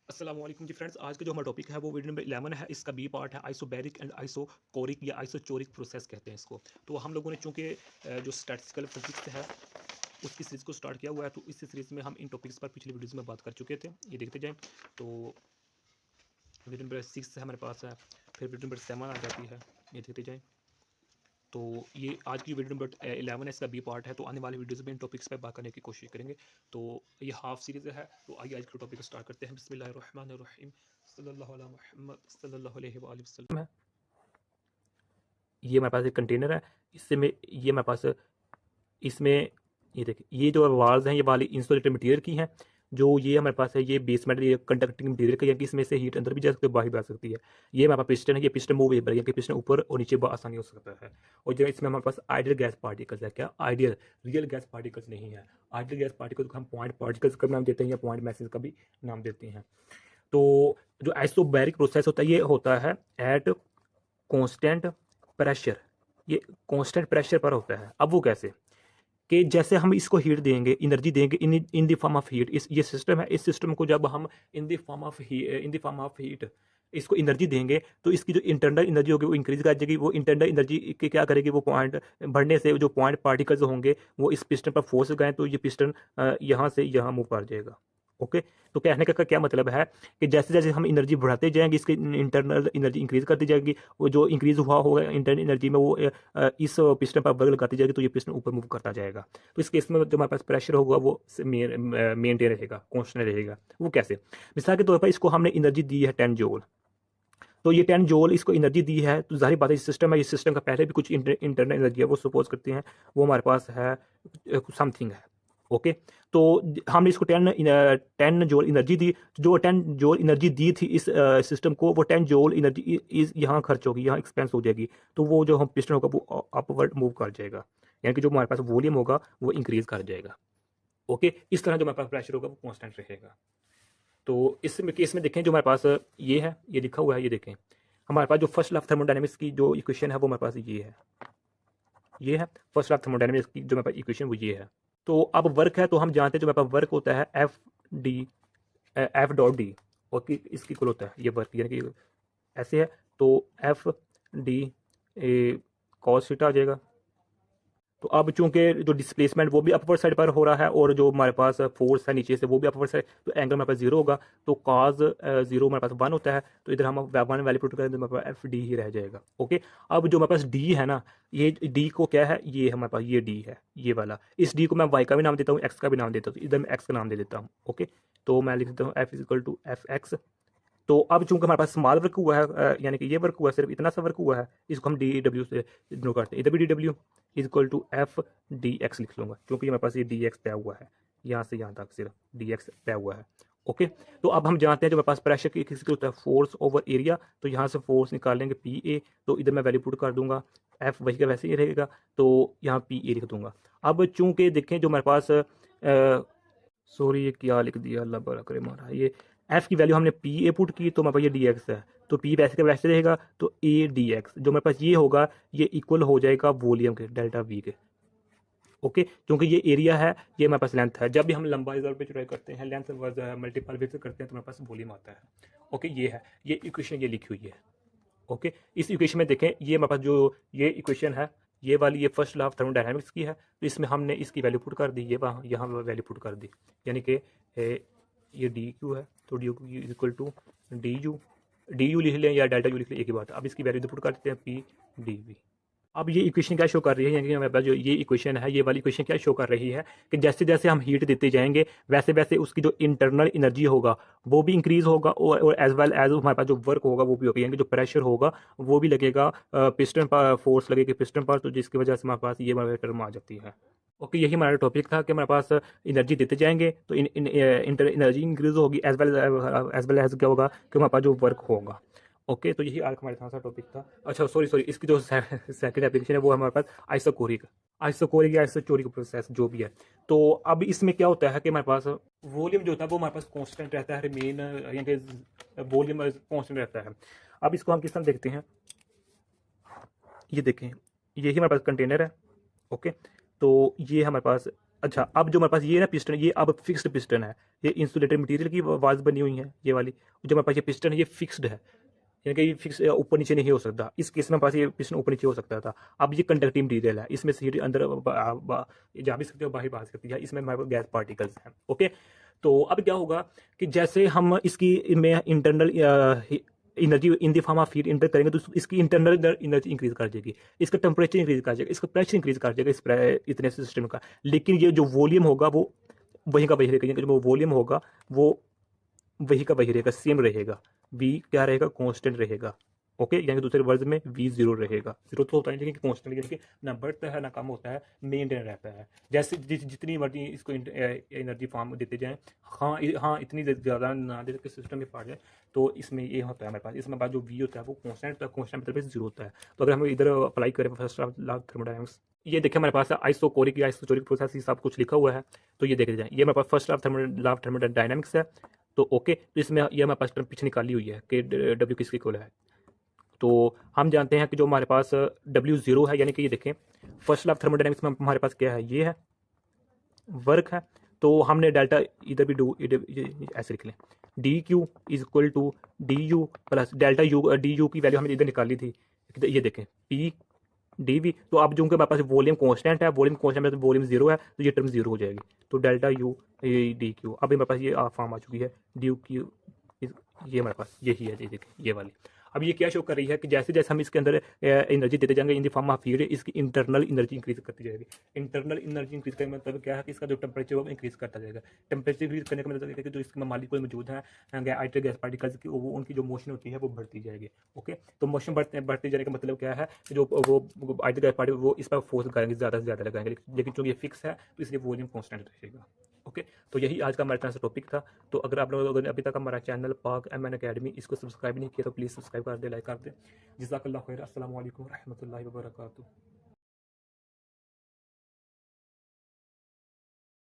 अस्सलाम वालेकुम जी फ्रेंड्स। आज का जो हमारा टॉपिक है वो वीडियो नंबर 11 है। इसका बी पार्ट है आइसोबैरिक एंड आइसोकोरिक या आइसोचोरिक प्रोसेस कहते हैं इसको। तो हम लोगों ने चूंकि जो स्टैटिस्टिकल फिजिक्स है उसकी सीरीज़ को स्टार्ट किया हुआ है, तो इस सीरीज़ में हम इन टॉपिक्स पर पिछले वीडियोज़ में बात कर चुके थे। ये देखते जाएँ। तो वीडियो नंबर 6 है हमारे पास है, फिर वीडियो नंबर 7 आ जाती है। ये देखते जाएँ। तो ये आज की वीडियो नंबर 11 है, इसका बी पार्ट है। तो आने वाले वीडियोज़ में इन टॉपिक्स पे बात करने की कोशिश करेंगे। तो ये हाफ सीरीज़ है। तो आइए आज के टॉपिक स्टार्ट करते हैं। बिस्मिल्लाहिर्रहमानिर्रहीम सल्लल्लाहु अला मुहम्मद सल्लल्लाहु अलैहि वसल्लम है। ये हमारे पास एक कंटेनर है। इससे में ये हमारे पास इसमें ये देखिए, ये जो वाल्स हैं ये वाली इंसुलेटेड मटेरियल की हैं। जो ये हमारे पास है ये बेस मेटल, ये कंडक्टिंग मटेरियल का है कि इसमें से हीट अंदर भी जा सकती है, बाहर भी आ सकती है। ये हमारे पास पिस्टन है। ये पिस्टन मूवेबल है कि पिस्टन ऊपर और नीचे आसानी हो सकता है। और जो इसमें हमारे पास आइडियल गैस पार्टिकल्स है। क्या आइडियल? रियल गैस पार्टिकल्स नहीं है। आइडियल गैस पार्टिकल्स को हम पॉइंट पार्टिकल्स का भी नाम देते हैं या पॉइंट मैसेज का भी नाम देते हैं। तो जो आइसोबैरिक प्रोसेस होता है ये होता है एट कांस्टेंट प्रेशर। ये कांस्टेंट प्रेशर पर होता है। अब वो कैसे? कि जैसे हम इसको हीट देंगे, एनर्जी देंगे in in the form of heat. इस ये सिस्टम है। इस सिस्टम को जब हम in the form of heat इसको एनर्जी देंगे तो इसकी जो इंटरनल एनर्जी होगी वो इंक्रीज कर जाएगी। वो इंटरनल एनर्जी के क्या करेगी, वो पॉइंट बढ़ने से जो पॉइंट पार्टिकल्स होंगे वो इस पिस्टन पर फोर्स लगाएं तो ये पिस्टन यहाँ से यहाँ मूव कर जाएगा। ओके। तो कहने का क्या मतलब है कि जैसे जैसे हम एनर्जी बढ़ाते जाएंगे इसकी इंटरनल एनर्जी इंक्रीज करती जाएगी। वो जो इंक्रीज हुआ होगा इंटरनल एनर्जी में वो इस पिस्टन पर वर्क लगाती जाएगी तो ये पिस्टन ऊपर मूव करता जाएगा। तो इस केस में जो हमारे पास प्रेशर होगा वो मेनटेन रहेगा, कांस्टेंट रहेगा। वो कैसे? मिसाल के तौर पर इसको हमने एनर्जी दी है 10 जूल। तो ये 10 जूल इसको एनर्जी दी है तो जाहिर बात है सिस्टम है, इस सिस्टम का पहले भी कुछ इंटरनल एनर्जी है वो सपोज करते हैं वो हमारे पास है समथिंग है। ओके। तो हमने इसको 10 जूल एनर्जी दी। जो 10 जूल एनर्जी दी थी इस सिस्टम को, वो 10 जूल एनर्जी इस यहाँ खर्च होगी, यहाँ एक्सपेंस हो जाएगी। तो वो जो हम पिस्टन होगा वो अपवर्ड मूव कर जाएगा, यानी कि जो हमारे पास वॉल्यूम होगा वो इंक्रीज कर जाएगा। ओके। इस तरह जो हमारे पास प्रेशर होगा वो कांस्टेंट रहेगा। तो इस केस में देखें जो हमारे पास ये है, ये लिखा हुआ है, ये देखें हमारे पास जो फर्स्ट लॉ ऑफ थर्मोडायनेमिक्स की जो इक्वेशन है वो हमारे पास ये है। ये है फर्स्ट लॉ ऑफ थर्मोडायनेमिक्स की जो हमारे पास इक्वेशन वो ये है। तो अब वर्क है तो हम जानते हैं जो हमारे पास वर्क होता है एफ डॉट डी। और इसकी इक्वल होता है ये वर्क, यानी कि ऐसे है तो एफ डी कॉस थीटा आ जाएगा। तो अब चूंकि जो डिस्प्लेसमेंट वो भी अपवर्ड साइड पर हो रहा है और जो हमारे पास फोर्स है नीचे से वो भी अपवर्ड साइड, तो एंगल हमारे पास जीरो होगा। तो कॉज जीरो हमारे पास 1 होता है। तो इधर हम वन वैल्यू पुट करें तो हमारे पास एफ डी ही रह जाएगा। ओके। अब जो हमारे पास डी है ना, ये डी को क्या है, ये हमारे पास ये डी है, ये वाला। इस डी को मैं वाई का भी नाम देता हूँ, एक्स का भी नाम देता हूँ। तो इधर मैं एक्स का नाम दे देता हूँ। ओके। तो मैं लिख देता हूँ F is equal to F X. तो अब चूंकि हमारे पास स्मॉल वर्क हुआ है, यानी कि ये वर्क हुआ है, सिर्फ इतना सा वर्क हुआ है, इसको हम डी डब्ल्यू से इग्नोर करते हैं। इधर भी D W is equal to F D X लिख लूँगा, क्योंकि हमारे पास ये डी एक्स तय हुआ है, यहाँ से यहाँ तक सिर्फ डी एक्स तय हुआ है। ओके। तो अब हम जानते हैं जो हमारे पास प्रेशर की किसी होता है फोर्स ओवर एरिया। तो यहाँ से फोर्स निकाल लेंगे पी ए। तो इधर मैं वैल्यू पुट कर दूंगा, एफ वही का वैसे ही रहेगा, तो यहाँ पी ए लिख दूंगा। अब चूंकि देखें जो हमारे पास सॉरी ये क्या लिख दिया, अल्लाह बरा करे मारा। ये एफ की वैल्यू हमने पी ए पुट की तो हमारे पास ये डी एक्स है। तो पी वैसे का वैसे रहेगा, तो ए डी एक्स जो मेरे पास ये होगा ये इक्वल हो जाएगा वॉल्यूम के डेल्टा वी के। ओके। क्योंकि ये एरिया है, ये हमारे पास लेंथ है। जब भी हम लंबाई पे चौड़ाई करते हैं, लेंथ मल्टीपल विथ करते हैं तो हमारे पास वॉल्यूम आता है। ओके। ये है, ये इक्वेशन ये लिखी हुई है। ओके। इस इक्वेशन में देखें ये हमारे पास जो ये इक्वेशन है ये वाली, ये फर्स्ट लॉ ऑफ थर्मोडायनामिक्स की है। तो इसमें हमने इसकी वैल्यू पुट कर दी, ये वहाँ यहाँ वैल्यू पुट कर दी, यानी कि ये डी क्यू है तो D Q equal to D U लिख लें या डेल्टा यू लिख लें, एक ही बात है। अब इसकी वैल्यू पुट कर देते हैं पी डी वी। अब ये इक्वेशन क्या शो कर रही है, यानी कि हमारे पास जो ये इक्वेशन है ये वाली इक्वेशन क्या शो कर रही है कि जैसे जैसे हम हीट देते जाएंगे वैसे वैसे उसकी जो इंटरनल एनर्जी होगा वो भी इंक्रीज होगा और एज वेल एज हमारे पास जो वर्क होगा वो भी होगा, यानी कि जो प्रेशर होगा वो भी लगेगा पिस्टन पर, फोर्स लगेगी पिस्टन पर, तो जिसकी वजह से हमारे पास ये हमारे टर्म आ जाती है। ओके। यही हमारा टॉपिक था कि हमारे पास एनर्जी देते जाएंगे तो इंटर एनर्जी इंक्रीज होगी एज वेल एज क्या होगा कि हमारे पास जो वर्क होगा। ओके। तो यही आज हमारे साथ टॉपिक था। अच्छा सॉरी, इसकी जो सेकंड एप्लीकेशन है वो हमारे पास आइसोकोरिक या आइसोचोरिक प्रोसेस जो भी है। तो अब इसमें क्या होता है कि हमारे पास वॉल्यूम जो होता है वो हमारे पास कांस्टेंट रहता है, रिमेन यानी कि वॉल्यूम कांस्टेंट रहता है। अब इसको हम किस तरह देखते हैं, ये देखें यही हमारे पास कंटेनर है। ओके। तो ये हमारे पास अच्छा, अब जो हमारे पास ये ना पिस्टन, ये अब फिक्स्ड पिस्टन है, ये इंसुलेटेड मटेरियल की वाल्स बनी हुई हैं ये वाली। जो हमारे पास ये पिस्टन है ये फिक्स्ड है, यानी कि ये फिक्स ऊपर नीचे नहीं हो सकता। इस केस में पास ये पिस्टन ऊपर नीचे हो सकता था। अब ये कंडक्टिव मटेरियल है, इसमें से हीट अंदर जा भी सकती है और बाहर बाहर सकती है, इसमें हमारे पास गैस पार्टिकल्स हैं। ओके, तो अब क्या होगा कि जैसे हम इसकी में internal energy in the form of heat inter करेंगे तो इसकी इंटरनल एनर्जी इंक्रीज कर जाएगी, इसका टेम्परेचर इंक्रीज कर जाएगा, इसका प्रेशर इंक्रीज कर जाएगा इतने सिस्टम का। लेकिन ये जो वॉल्यूम होगा वो वही का वही रहेगा, जो वॉल्यूम होगा वो वही का वही रहेगा, सेम रहेगा। वी क्या रहेगा, कांस्टेंट रहेगा। ओके, यानी कि दूसरे वर्ड में वी जीरो रहेगा। जीरो तो होता है लेकिन कांस्टेंट, यानी कि ना बढ़ता है ना कम होता है, मेंटेन रहता है। जैसे जितनी मर्जी इसको एनर्जी फॉर्म देते जाएं, हाँ इतनी ज़्यादा ना दे के सिस्टम में पड़ जाए, तो इसमें ये होता है हमारे पास। इसमें बाद जो वी होता है वो कांस्टेंट होता है, कांस्टेंट मतलब जीरो होता है। तो अगर हम इधर अप्लाई करें फर्स्ट ऑफ लॉ थर्मोडायनामिक्स, ये देखिए हमारे पास आइसोकोरिक या आइसोचोरिक प्रोसेस ये सब कुछ लिखा हुआ है। तो ये देख जाए, ये हमारे पास first of law of thermodynamics है। तो ओके, तो इसमें ये हमारे पास टर्म पीछे निकाली हुई है कि डब्ल्यू किसके इक्वल है। तो हम जानते हैं कि जो हमारे पास डब्ल्यू जीरो है, यानी कि ये देखें फर्स्ट लॉ ऑफ थर्मोडायनामिक्स में हमारे पास क्या है, ये है वर्क है। तो हमने डेल्टा इधर भी डू ऐसे लिख लें, D Q is equal to D U plus delta U, D U की वैल्यू हमने इधर निकाली थी, ये देखें पी डी वी। तो अब जो हमारे पास वॉल्यूम कांस्टेंट है, वॉल्यूम कांस्टेंट में वॉल्यूम जीरो है, तो ये टर्म जीरो हो जाएगी। तो डेल्टा यू डी क्यू, अब हमारे पास ये फॉर्म आ चुकी है डी क्यू, ये हमारे पास यही है, ये देखिए ये वाली। अब ये क्या शो कर रही है कि जैसे जैसे हम इसके अंदर एनर्जी देते जाएंगे इन द फॉर्म ऑफ हीट, इसकी इंटरनल एनर्जी इंक्रीज करती जाएगी। इंटरनल एनर्जी इंक्रीज करने का मतलब क्या है कि इसका जो टेम्परेचर वो इंक्रीज करता जाएगा। टेम्परेचर इंक्रीज करने का मतलब है कि जो इसमें मॉलिक्यूल मौजूद है आइटल गैस पार्टिकल्स की, वो उनकी जो मोशन होती है वो बढ़ती जाएगी। ओके, तो मोशन बढ़ते जाने का मतलब क्या है, जो वो आइटल गैस पार्टिकल वो इस पर फोर्स लगाएंगे, ज़्यादा से ज़्यादा लगाएंगे, लेकिन चूंकि ये फिक्स है तो इसलिए वॉल्यूम कॉन्स्टेंट रहेगा। ओके, तो यही आज का हमारे तरफ से टॉपिक था। तो अगर आप लोगों ने अभी तक हमारा चैनल पाक एम एन अकेडमी इसको सब्सक्राइब नहीं किया तो प्लीज़ सब्सक्राइब कर दे, लाइक कर दे। जज़ाकल्लाह खैर। अस्सलाम वालेकुम रहमतुल्लाहि व बरकातुहू।